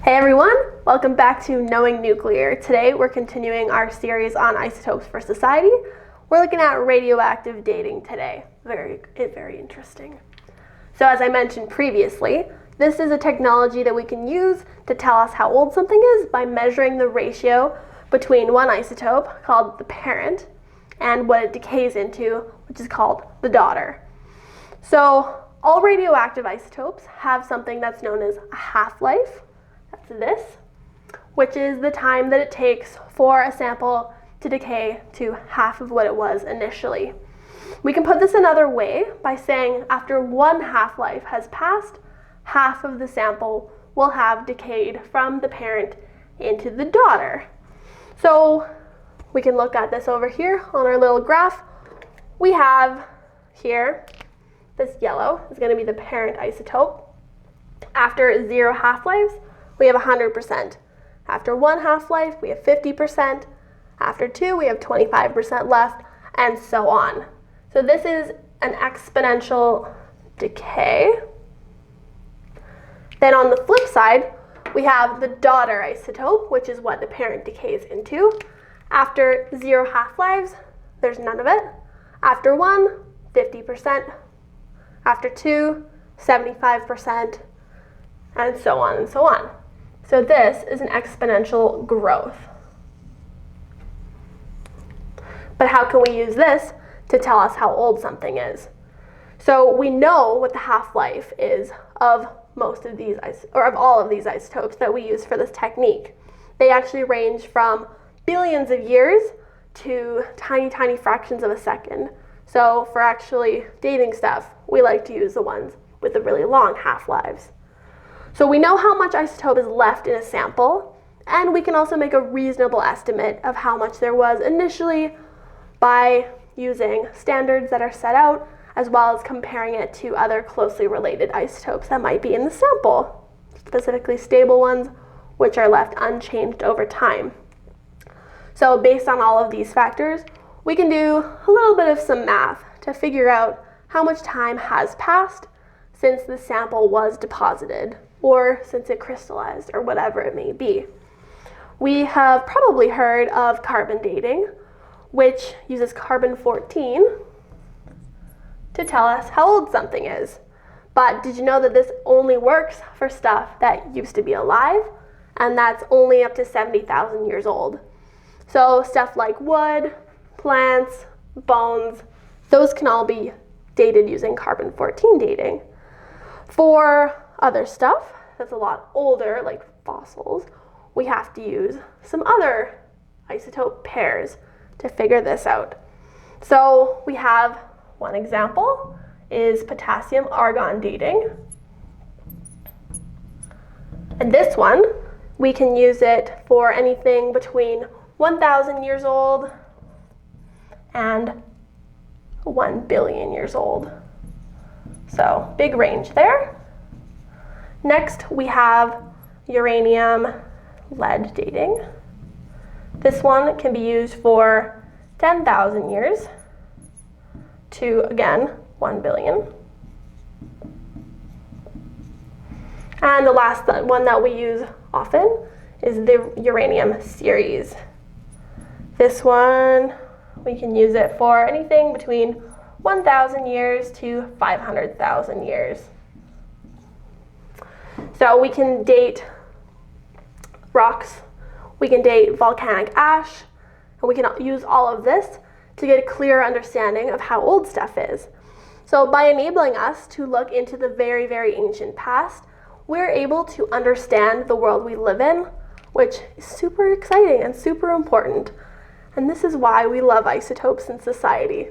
Hey everyone, welcome back to Knowing Nuclear. Today we're continuing our series on isotopes for society. We're looking at radioactive dating today. Very interesting. So as I mentioned previously, this is a technology that we can use to tell us how old something is by measuring the ratio between one isotope, called the parent, and what it decays into, which is called the daughter. So all radioactive isotopes have something that's known as a half-life. That's this, which is the time that it takes for a sample to decay to half of what it was initially. We can put this another way by saying after one half-life has passed, half of the sample will have decayed from the parent into the daughter. So we can look at this over here on our little graph. We have here, this yellow is going to be the parent isotope. After 0 half-lives, we have 100%. After 1 half-life, we have 50%. After 2, we have 25% left, and so on. So this is an exponential decay. Then on the flip side, we have the daughter isotope, which is what the parent decays into. After 0 half-lives, there's none of it. After 1, 50%. After 2, 75%, and so on and so on. So this is an exponential growth. But how can we use this to tell us how old something is? So we know what the half-life is of most of these, or of all of these isotopes that we use for this technique. They actually range from billions of years to tiny, tiny fractions of a second. So for actually dating stuff, we like to use the ones with the really long half-lives. So we know how much isotope is left in a sample, and we can also make a reasonable estimate of how much there was initially by using standards that are set out, as well as comparing it to other closely related isotopes that might be in the sample, specifically stable ones, which are left unchanged over time. So based on all of these factors, we can do a little bit of some math to figure out how much time has passed since the sample was deposited, or since it crystallized, or whatever it may be. We have probably heard of carbon dating, which uses carbon-14 to tell us how old something is. But did you know that this only works for stuff that used to be alive, and that's only up to 70,000 years old? So stuff like wood, plants, bones, those can all be dated using carbon-14 dating. For other stuff that's a lot older, like fossils, we have to use some other isotope pairs to figure this out. So we have one example is potassium-argon dating. And this one, we can use it for anything between 1,000 years old and 1 billion years old. So big range there. Next, we have uranium-lead dating. This one can be used for 10,000 years to, again, 1 billion. And the last one that we use often is the uranium series. This one, we can use it for anything between 1,000 years to 500,000 years. So we can date rocks, we can date volcanic ash, and we can use all of this to get a clear understanding of how old stuff is. So by enabling us to look into the very, very ancient past, we're able to understand the world we live in, which is super exciting and super important. And this is why we love isotopes in society.